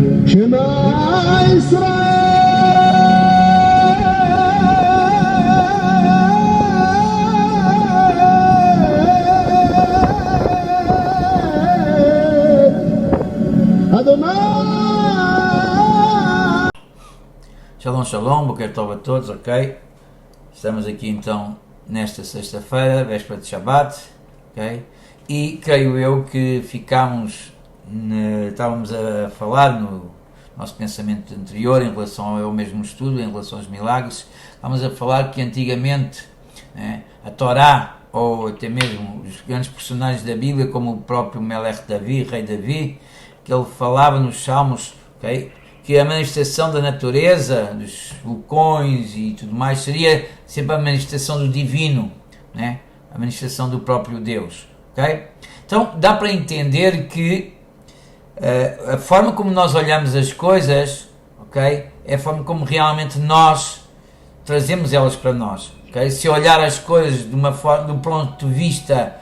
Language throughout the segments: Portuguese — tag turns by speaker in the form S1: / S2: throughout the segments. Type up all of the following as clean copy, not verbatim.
S1: Shema Israel Adonai.
S2: Shalom, shalom, boker tov a todos, ok? Estamos aqui então nesta sexta-feira, véspera de Shabbat, ok? E creio eu que estávamos a falar no nosso pensamento anterior em relação ao mesmo estudo, em relação aos milagres, estávamos a falar que antigamente, né, a Torá, ou até mesmo os grandes personagens da Bíblia, como o próprio Melech Davi, rei Davi, que ele falava nos Salmos, ok? Que a manifestação da natureza, dos vulcões e tudo mais, seria sempre a manifestação do divino, né? A manifestação do próprio Deus, ok? Então dá para entender que a forma como nós olhamos as coisas, ok? É a forma como realmente nós trazemos elas para nós, ok? Se olhar as coisas de uma forma, do ponto de vista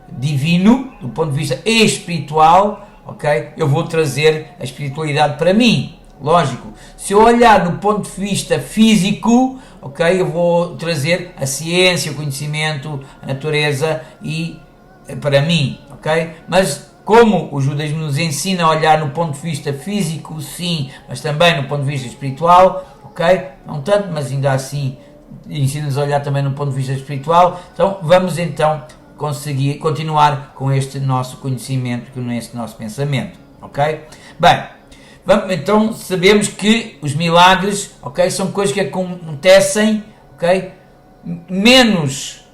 S2: divino, do ponto de vista espiritual, ok? Eu vou trazer a espiritualidade para mim. Lógico, se eu olhar no ponto de vista físico, ok, eu vou trazer a ciência, o conhecimento, a natureza e para mim, ok? Mas como o judaísmo nos ensina a olhar no ponto de vista físico, sim, mas também no ponto de vista espiritual, ok? Não tanto, mas ainda assim ensina-nos a olhar também no ponto de vista espiritual. Então vamos então conseguir continuar com este nosso conhecimento, com este nosso pensamento, ok? Bem, então sabemos que os milagres, ok, são coisas que acontecem, ok,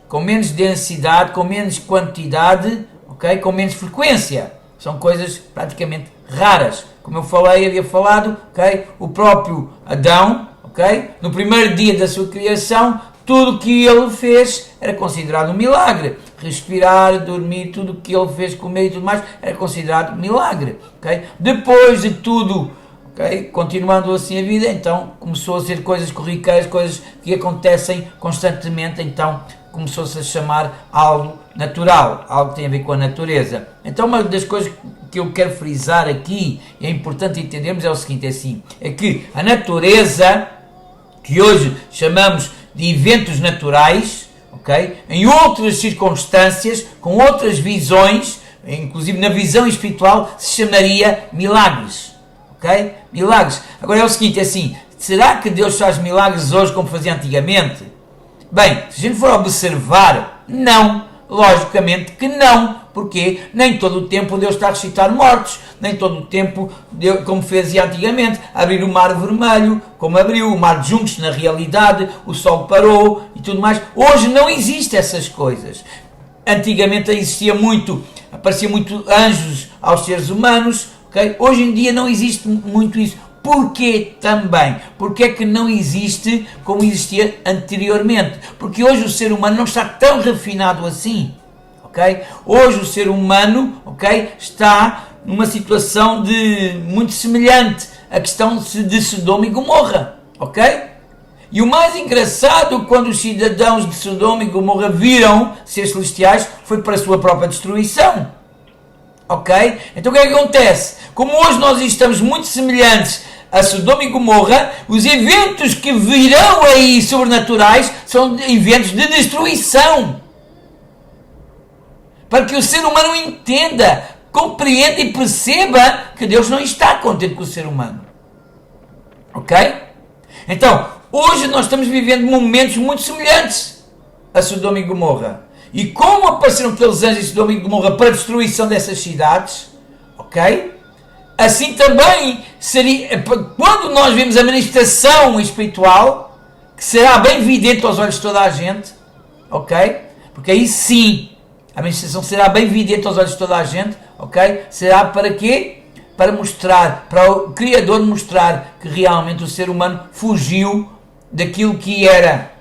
S2: com menos densidade, com menos quantidade, ok, com menos frequência. São coisas praticamente raras. Como eu havia falado, ok, o próprio Adão, ok, no primeiro dia da sua criação, tudo o que ele fez era considerado um milagre. Respirar, dormir, tudo o que ele fez, comer e tudo mais, era considerado milagre. Okay? Depois de tudo, okay, continuando assim a vida, então começou a ser coisas corriqueiras, coisas que acontecem constantemente, então começou-se a chamar algo natural, algo que tem a ver com a natureza. Então uma das coisas que eu quero frisar aqui, e é importante entendermos, é o seguinte, é que a natureza, que hoje chamamos de eventos naturais, okay? Em outras circunstâncias, com outras visões, inclusive na visão espiritual, se chamaria milagres, ok? Milagres. Agora é o seguinte, assim, será que Deus faz milagres hoje como fazia antigamente? Bem, se a gente for observar, não, logicamente que não, porque nem todo o tempo Deus está a ressuscitar mortos, nem todo o tempo, Deus, como fazia antigamente, abrir o mar vermelho, como abriu o mar de juntos, na realidade, o sol parou e tudo mais. Hoje não existem essas coisas. Antigamente aparecia muito anjos aos seres humanos, okay? Hoje em dia não existe muito isso. Porquê também? Porque é que não existe como existia anteriormente? Porque hoje o ser humano não está tão refinado assim. Okay? Hoje o ser humano, okay, está numa situação muito semelhante à questão de Sodoma e Gomorra, ok? E o mais engraçado, quando os cidadãos de Sodoma e Gomorra viram ser celestiais, foi para a sua própria destruição, ok? Então o que é que acontece? Como hoje nós estamos muito semelhantes a Sodoma e Gomorra, os eventos que virão aí sobrenaturais são eventos de destruição. Para que o ser humano entenda, compreenda e perceba que Deus não está contente com o ser humano. Ok? Então, hoje nós estamos vivendo momentos muito semelhantes a Sodoma e Gomorra. E como apareceram aqueles anjos de Sodoma e Gomorra para a destruição dessas cidades, ok? Assim também seria, quando nós vemos a manifestação espiritual, que será bem evidente aos olhos de toda a gente, ok? Porque aí sim, a manifestação será bem evidente aos olhos de toda a gente, ok? Será para quê? Para mostrar, para o Criador mostrar que realmente o ser humano fugiu daquilo que era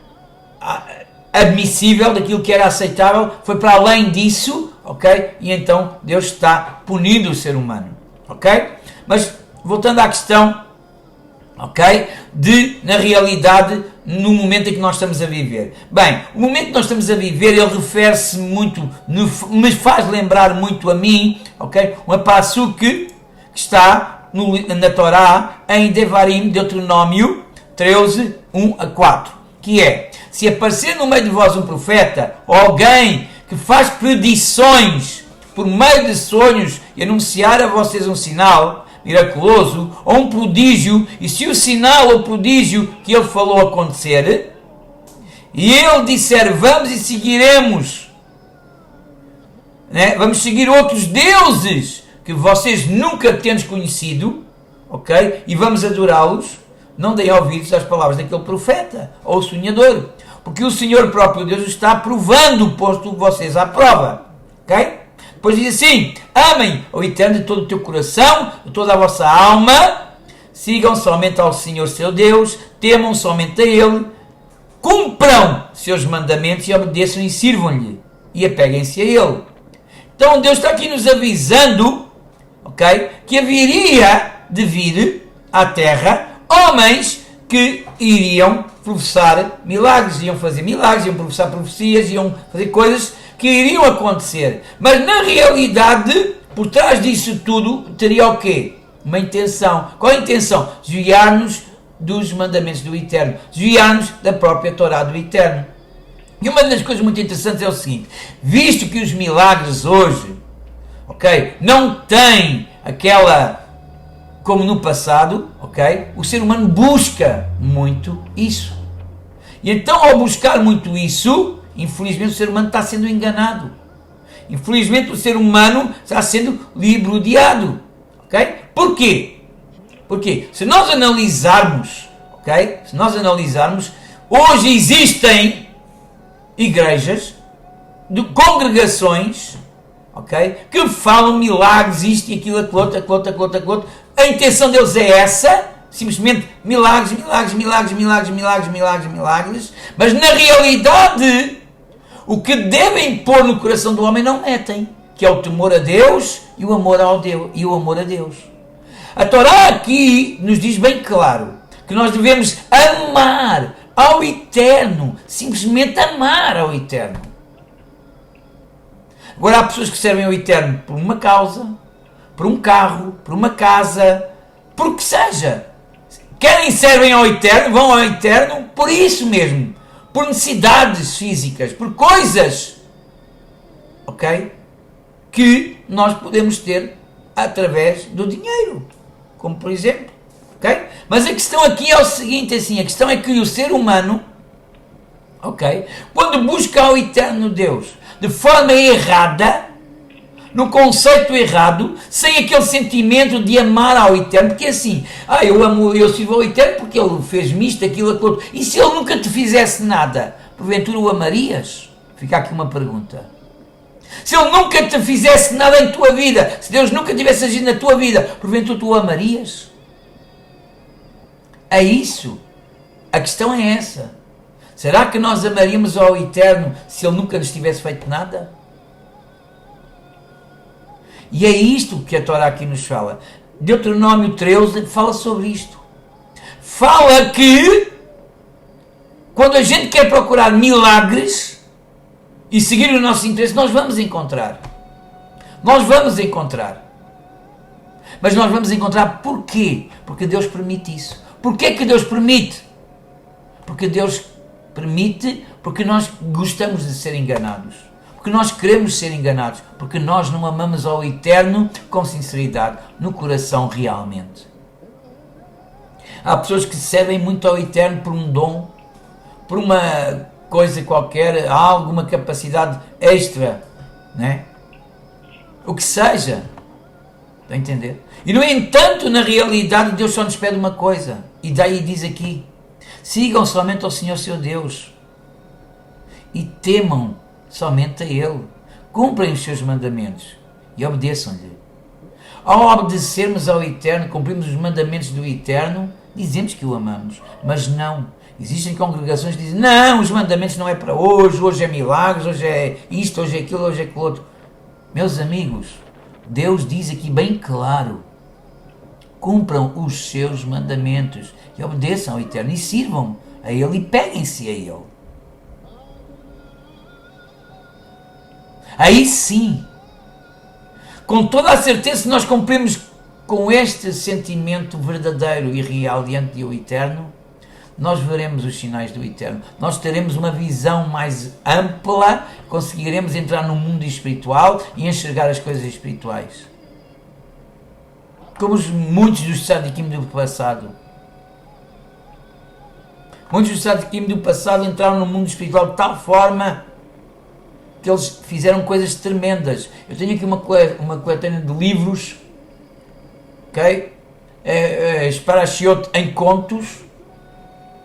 S2: admissível, daquilo que era aceitável, foi para além disso, ok? E então Deus está punindo o ser humano, ok? Mas, voltando à questão, ok? Na realidade, no momento em que nós estamos a viver. Bem, o momento que nós estamos a viver, ele refere-se muito, me faz lembrar muito a mim, ok? Um passo que está na Torá, em Devarim, Deuteronômio 13, 1 a 4, que é: se aparecer no meio de vós um profeta, ou alguém que faz predições por meio de sonhos e anunciar a vocês um sinal miraculoso ou um prodígio, e se o sinal ou prodígio que ele falou acontecer, e ele disser: vamos e seguiremos, né? Vamos seguir outros deuses que vocês nunca tenham conhecido, ok? E vamos adorá-los, não deem ouvidos às palavras daquele profeta ou sonhador, porque o Senhor próprio Deus está provando, posto vocês à prova, ok? Depois diz assim: amem o Eterno de todo o teu coração, de toda a vossa alma, sigam somente ao Senhor seu Deus, temam somente a Ele, cumpram seus mandamentos e obedeçam e sirvam-lhe, e apeguem-se a Ele. Então Deus está aqui nos avisando, ok, que haveria de vir à terra homens que iriam professar milagres, iam fazer milagres, iam professar profecias, iam fazer coisas que iriam acontecer. Mas na realidade, por trás disso tudo, teria o quê? Uma intenção. Qual a intenção? Desviar-nos dos mandamentos do Eterno, desviar-nos da própria Torá do Eterno. E uma das coisas muito interessantes é o seguinte: visto que os milagres hoje, ok, não têm aquela, como no passado, ok, o ser humano busca muito isso. E então, ao buscar muito isso, infelizmente o ser humano está sendo enganado. Infelizmente o ser humano está sendo ludibriado, ok? Porquê? Porque se nós analisarmos, ok? Se nós analisarmos, hoje existem igrejas, de congregações, ok? Que falam milagres, isto e aquilo, aquilo outro, aquilo outro, aquilo outro, aquilo outro. A intenção deles é essa, simplesmente milagres, milagres, milagres, milagres, milagres, milagres, milagres, mas na realidade o que devem pôr no coração do homem não metem, que é o temor a Deus e o amor ao Deus e o amor a Deus. A Torá aqui nos diz bem claro que nós devemos amar ao Eterno, simplesmente amar ao Eterno. Agora há pessoas que servem ao Eterno por uma causa, por um carro, por uma casa, por o que seja. Querem servem ao Eterno, vão ao Eterno por isso mesmo, por necessidades físicas, por coisas, ok? Que nós podemos ter através do dinheiro, como por exemplo, ok? Mas a questão aqui é o seguinte, assim, a questão é que o ser humano, ok, quando busca ao Eterno Deus de forma errada, no conceito errado, sem aquele sentimento de amar ao Eterno, porque assim, eu sirvo ao Eterno porque ele fez-me isto, aquilo, aquilo, e se ele nunca te fizesse nada, porventura o amarias? Fica aqui uma pergunta. Se ele nunca te fizesse nada em tua vida, se Deus nunca tivesse agido na tua vida, porventura tu o amarias? É isso. A questão é essa. Será que nós amaríamos ao Eterno se ele nunca nos tivesse feito nada? E é isto que a Torá aqui nos fala. Deuteronômio 13 fala sobre isto. Fala que quando a gente quer procurar milagres e seguir o nosso interesse, nós vamos encontrar. Nós vamos encontrar. Mas nós vamos encontrar porquê? Porque Deus permite isso. Porquê que Deus permite? Porque Deus permite porque nós gostamos de ser enganados. Porque nós queremos ser enganados, porque nós não amamos ao Eterno com sinceridade, no coração realmente. Há pessoas que servem muito ao Eterno por um dom, por uma coisa qualquer, há alguma capacidade extra, né? O que seja. Está a entender? E no entanto, na realidade, Deus só nos pede uma coisa, e daí diz aqui: sigam somente ao Senhor seu Deus e temam somente a Ele, cumprem os seus mandamentos e obedeçam-lhe. Ao obedecermos ao Eterno, cumprimos os mandamentos do Eterno, dizemos que o amamos, mas não. Existem congregações que dizem: não, os mandamentos não é para hoje, hoje é milagres, hoje é isto, hoje é aquilo, hoje é aquilo outro. Meus amigos, Deus diz aqui bem claro: cumpram os seus mandamentos e obedeçam ao Eterno e sirvam a Ele e peguem-se a Ele. Aí sim, com toda a certeza, se nós cumprimos com este sentimento verdadeiro e real diante do Eterno, nós veremos os sinais do Eterno. Nós teremos uma visão mais ampla, conseguiremos entrar no mundo espiritual e enxergar as coisas espirituais. Como muitos dos tzadikim do passado. Muitos dos tzadikim do passado entraram no mundo espiritual de tal forma que eles fizeram coisas tremendas. Eu tenho aqui uma coletânea de livros, ok? Parashiot em contos,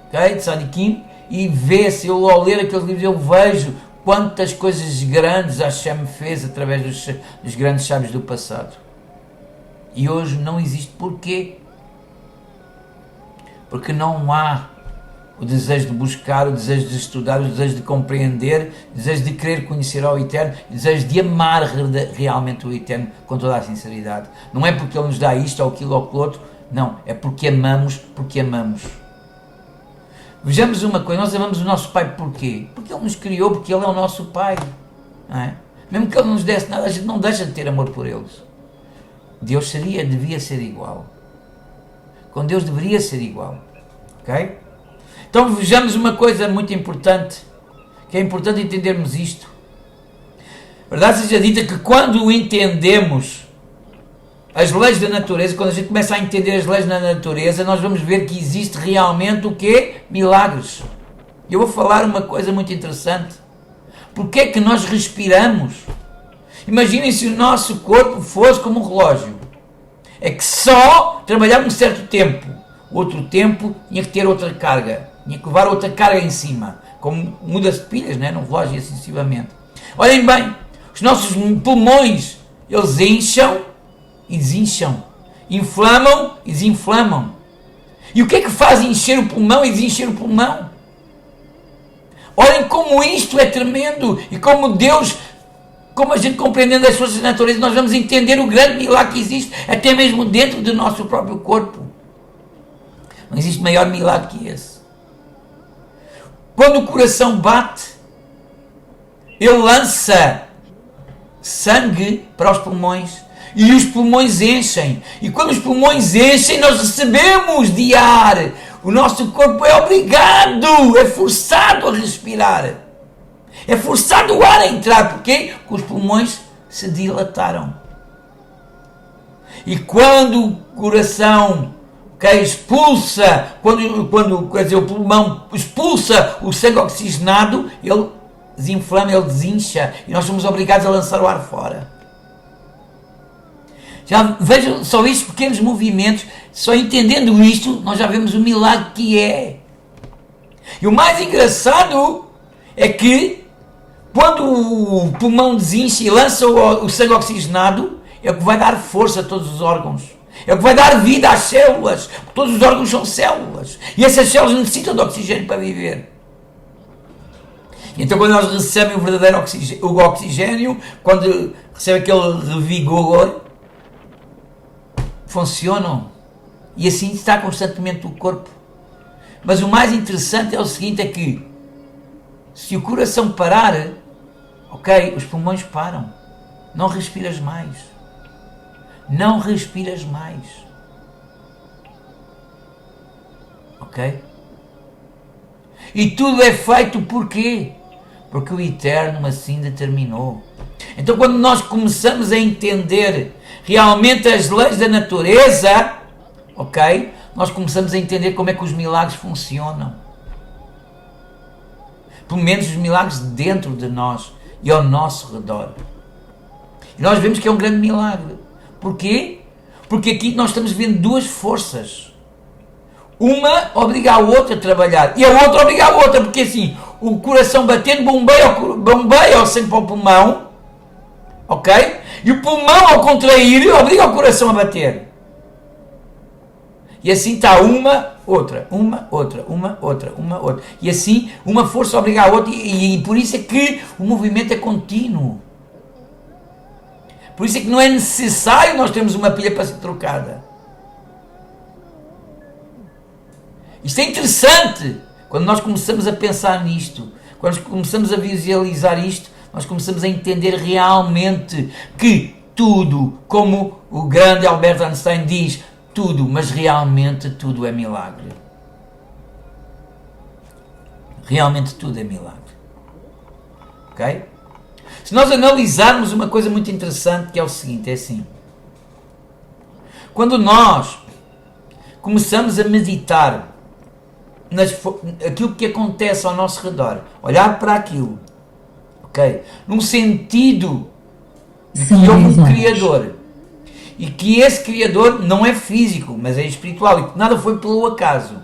S2: ok? De tzadikim, e vê-se, eu ao ler aqueles livros, eu vejo quantas coisas grandes Hashem fez através dos grandes sábios do passado. E hoje não existe. Porquê? Porque não há o desejo de buscar, o desejo de estudar, o desejo de compreender, o desejo de querer conhecer ao Eterno, o desejo de amar realmente o Eterno com toda a sinceridade. Não é porque Ele nos dá isto ou aquilo ou aquilo outro, não, é porque amamos, Vejamos uma coisa, nós amamos o nosso Pai porquê? Porque Ele nos criou, porque Ele é o nosso Pai, não é? Mesmo que Ele não nos desse nada, a gente não deixa de ter amor por eles. Deus devia ser igual. Com Deus deveria ser igual, ok? Então vejamos uma coisa muito importante, que é importante entendermos isto. Verdade seja dita que quando entendemos as leis da natureza, quando a gente começa a entender as leis da natureza, nós vamos ver que existe realmente o quê? Milagres. Eu vou falar uma coisa muito interessante. Porquê é que nós respiramos? Imaginem se o nosso corpo fosse como um relógio. É que só trabalhava um certo tempo. Outro tempo tinha que ter outra carga. Tinha que levar outra carga em cima. Como muda-se de pilhas, né? Num relógio e assim sucessivamente. Olhem bem, os nossos pulmões, eles incham e desincham. Inflamam e desinflamam. E o que é que faz encher o pulmão e desencher o pulmão? Olhem como isto é tremendo. E como Deus, como a gente compreendendo as forças da natureza, nós vamos entender o grande milagre que existe, até mesmo dentro do nosso próprio corpo. Não existe maior milagre que esse. Quando o coração bate, ele lança sangue para os pulmões e os pulmões enchem. E quando os pulmões enchem, nós recebemos de ar. O nosso corpo é obrigado, é forçado a respirar. É forçado o ar a entrar. Porquê? Porque os pulmões se dilataram. E quando o coração expulsa, quando quer dizer, o pulmão expulsa o sangue oxigenado, ele desinflama, ele desincha. E nós somos obrigados a lançar o ar fora. Já vejam só estes pequenos movimentos. Só entendendo isto, nós já vemos o milagre que é. E o mais engraçado é que quando o pulmão desincha e lança o sangue oxigenado, é o que vai dar força a todos os órgãos. É o que vai dar vida às células. Todos os órgãos são células. E essas células necessitam de oxigênio para viver. Então quando nós recebemos o verdadeiro oxigênio, quando recebem aquele revigor, funcionam. E assim está constantemente o corpo. Mas o mais interessante é o seguinte, é que se o coração parar, ok, os pulmões param. Não respiras mais. Não respiras mais. Ok? E tudo é feito por quê? Porque o Eterno assim determinou. Então quando nós começamos a entender realmente as leis da natureza, ok? Nós começamos a entender como é que os milagres funcionam. Pelo menos os milagres dentro de nós e ao nosso redor. E nós vemos que é um grande milagre. Porquê? Porque aqui nós estamos vendo duas forças. Uma obriga a outra a trabalhar e a outra obriga a outra, porque assim, o coração batendo bombeia o sangue para o pulmão, ok? E o pulmão, ao contrair, obriga o coração a bater. E assim está uma, outra. E assim, uma força obriga a outra, e por isso é que o movimento é contínuo. Por isso é que não é necessário nós termos uma pilha para ser trocada. Isto é interessante. Quando nós começamos a pensar nisto, quando começamos a visualizar isto, nós começamos a entender realmente que tudo, como o grande Albert Einstein diz, tudo, mas realmente tudo é milagre. Realmente tudo é milagre. Ok? Se nós analisarmos uma coisa muito interessante, que é o seguinte, é assim. Quando nós começamos a meditar aquilo que acontece ao nosso redor, olhar para aquilo, ok? Num sentido de que houve um Criador, e que esse Criador não é físico, mas é espiritual, e que nada foi pelo acaso.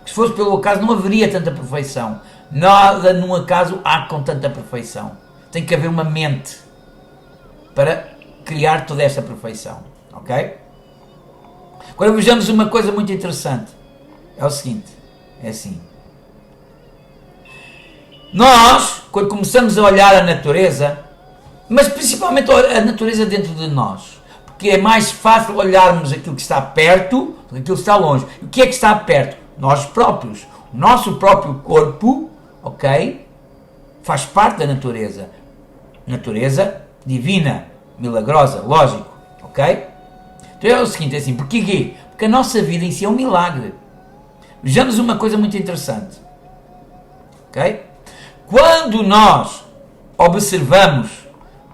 S2: Se fosse pelo acaso não haveria tanta perfeição. Nada num acaso há com tanta perfeição. Tem que haver uma mente para criar toda esta perfeição, ok? Agora vejamos uma coisa muito interessante. É o seguinte, é assim. Nós, quando começamos a olhar a natureza, mas principalmente a natureza dentro de nós, porque é mais fácil olharmos aquilo que está perto do que aquilo que está longe. O que é que está perto? Nós próprios. O nosso próprio corpo, ok? Faz parte da natureza. Natureza divina, milagrosa, lógico, ok? Então é o seguinte, é assim, porquê? Porque a nossa vida em si é um milagre. Vejamos uma coisa muito interessante, ok? Quando nós observamos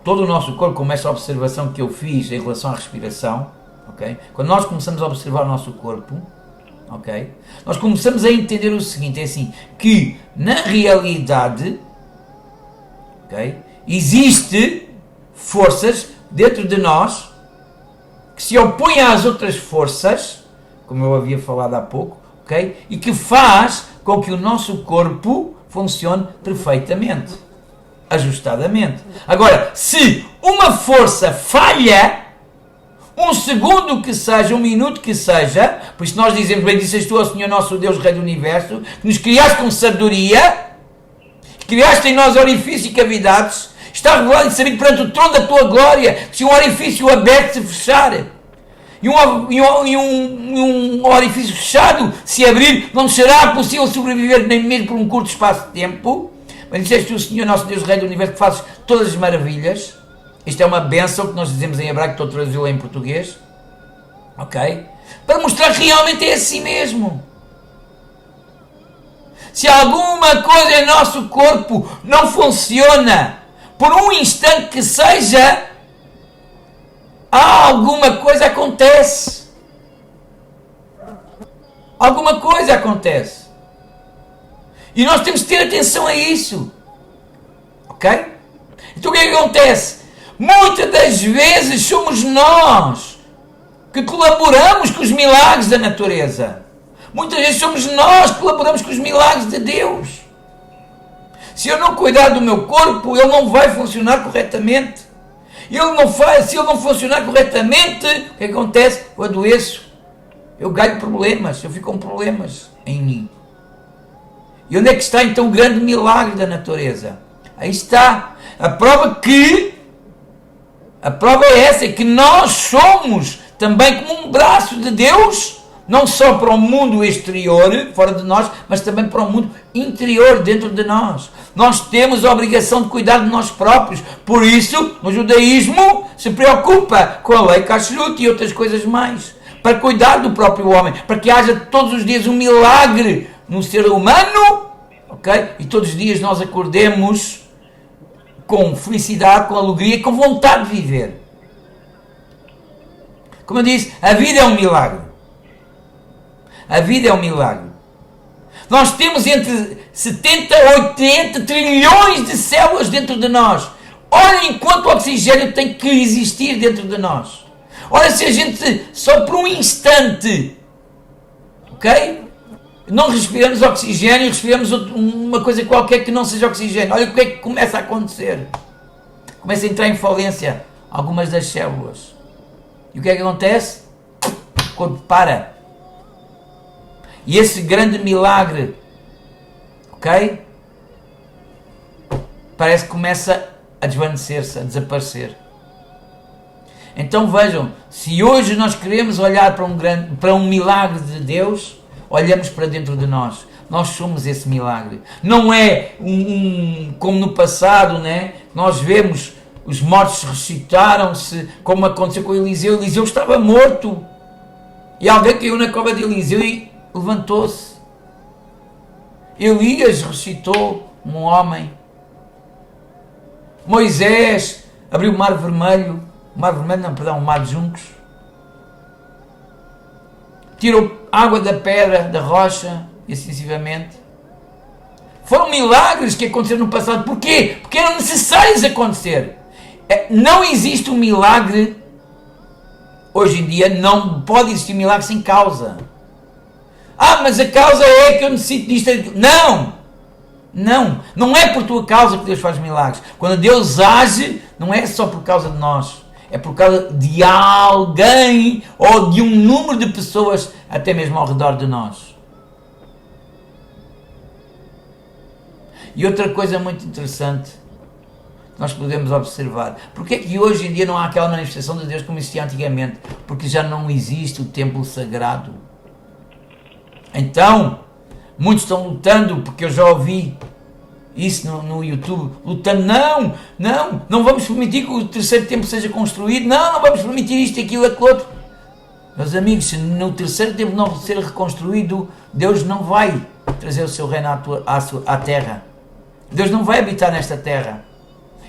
S2: todo o nosso corpo, como essa observação que eu fiz em relação à respiração, ok? Quando nós começamos a observar o nosso corpo, ok? Nós começamos a entender o seguinte, é assim, que na realidade, ok? Existe forças dentro de nós que se opõem às outras forças, como eu havia falado há pouco, ok? E que faz com que o nosso corpo funcione perfeitamente, ajustadamente. Agora, se uma força falha, um segundo que seja, um minuto que seja, por isso nós dizemos, bem disseste tu, ó Senhor nosso Deus, Rei do Universo, que nos criaste com sabedoria, criaste em nós orifícios e cavidades, está revelado e sabido perante o trono da tua glória, se um orifício aberto se fechar, e um orifício fechado se abrir, não será possível sobreviver nem mesmo por um curto espaço de tempo. Mas disseste tu, Senhor nosso Deus, Rei do Universo, que fazes todas as maravilhas. Isto é uma bênção que nós dizemos em hebraico, estou a traduzi-la em português, ok? Para mostrar que realmente é assim mesmo. Se alguma coisa em nosso corpo não funciona, por um instante que seja, alguma coisa acontece. Alguma coisa acontece. E nós temos que ter atenção a isso. Ok? Então o que é que acontece? Muitas das vezes somos nós que colaboramos com os milagres da natureza. Muitas vezes somos nós que colaboramos com os milagres de Deus. Se eu não cuidar do meu corpo, ele não vai funcionar corretamente. Se ele não funcionar corretamente, o que acontece? Eu adoeço. Eu ganho problemas. Eu fico com problemas em mim. E onde é que está então o grande milagre da natureza? Aí está. A prova é essa, é que nós somos também como um braço de Deus, não só para o mundo exterior, fora de nós, mas também para o mundo interior, dentro de nós. Nós temos a obrigação de cuidar de nós próprios. Por isso, no judaísmo, se preocupa com a lei kashrut e outras coisas mais. Para cuidar do próprio homem, para que haja todos os dias um milagre no ser humano, ok? E todos os dias nós acordemos com felicidade, com alegria e com vontade de viver. Como eu disse, a vida é um milagre. A vida é um milagre. Nós temos entre 70 a 80 trilhões de células dentro de nós. Olhem quanto oxigênio tem que existir dentro de nós. Olha, se a gente, só por um instante, ok? Não respiramos oxigênio, respiramos uma coisa qualquer que não seja oxigênio. Olha o que é que começa a acontecer. Começa a entrar em falência algumas das células. E o que é que acontece? O corpo para. E esse grande milagre, ok? Parece que começa a desvanecer-se, a desaparecer. Então vejam, se hoje nós queremos olhar para um milagre de Deus, olhamos para dentro de nós. Nós somos esse milagre. Não é como no passado, né? Nós vemos os mortos ressuscitaram-se, como aconteceu com Eliseu. Eliseu estava morto. E alguém caiu na cova de Eliseu e levantou-se. Elias ressuscitou um homem. Moisés abriu o mar vermelho. O mar de juncos. Tirou água da pedra, da rocha, e sucessivamente. Foram milagres que aconteceram no passado. Porquê? Porque eram necessários acontecer. Não existe um milagre, hoje em dia, não pode existir um milagre sem causa. Mas a causa é que eu necessito disto. Não é por tua causa que Deus faz milagres. Quando Deus age, não é só por causa de nós. É por causa de alguém ou de um número de pessoas, até mesmo ao redor de nós. E outra coisa muito interessante que nós podemos observar. Porque é que hoje em dia não há aquela manifestação de Deus como existia antigamente? Porque já não existe o templo sagrado. Então, muitos estão lutando, porque eu já ouvi isso no YouTube, lutando, não vamos permitir que o terceiro templo seja construído, não vamos permitir isto, aquilo, aquilo outro. Meus amigos, se no terceiro templo não ser reconstruído, Deus não vai trazer o seu reino à terra. Deus não vai habitar nesta terra.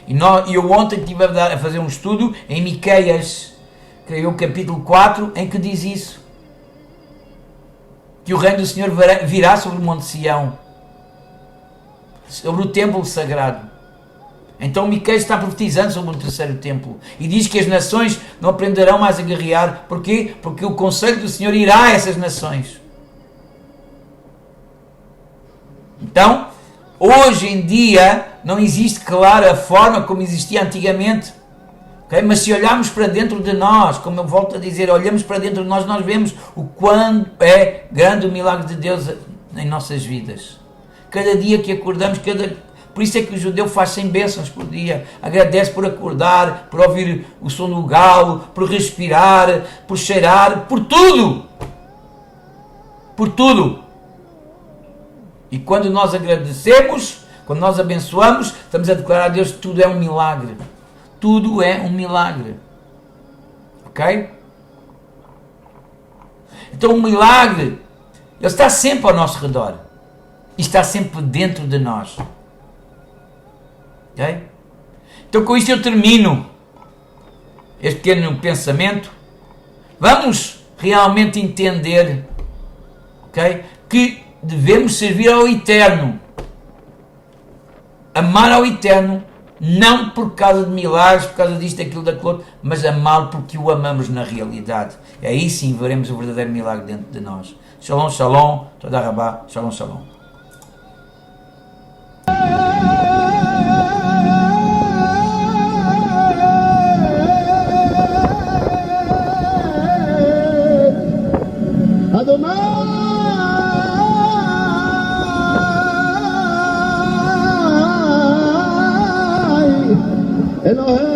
S2: E eu ontem estive a fazer um estudo em Miqueias, que é o capítulo 4, em que diz isso. Que o reino do Senhor virá sobre o Monte Sião, sobre o templo sagrado. Então Miqueias está profetizando sobre o terceiro templo e diz que as nações não aprenderão mais a guerrear. Porquê? Porque o conselho do Senhor irá a essas nações. Então, hoje em dia não existe, claro, a forma como existia antigamente. Okay? Mas se olharmos para dentro de nós, como eu volto a dizer, olhamos para dentro de nós, nós vemos o quão é grande o milagre de Deus em nossas vidas. Cada dia que acordamos, por isso é que o judeu faz 100 bênçãos por dia. Agradece por acordar, por ouvir o som do galo, por respirar, por cheirar, por tudo. Por tudo. E quando nós agradecemos, quando nós abençoamos, estamos a declarar a Deus que tudo é um milagre. Tudo é um milagre. Ok? Então o milagre, ele está sempre ao nosso redor. E está sempre dentro de nós. Ok? Então com isto eu termino este pequeno pensamento. Vamos realmente entender, ok, que devemos servir ao Eterno. Amar ao Eterno, não por causa de milagres, por causa disto, daquilo, daquilo outro, mas amá-lo porque o amamos na realidade. E aí sim veremos o verdadeiro milagre dentro de nós. Shalom, shalom, toda rabá, shalom, shalom.
S1: Adonai, Elohim.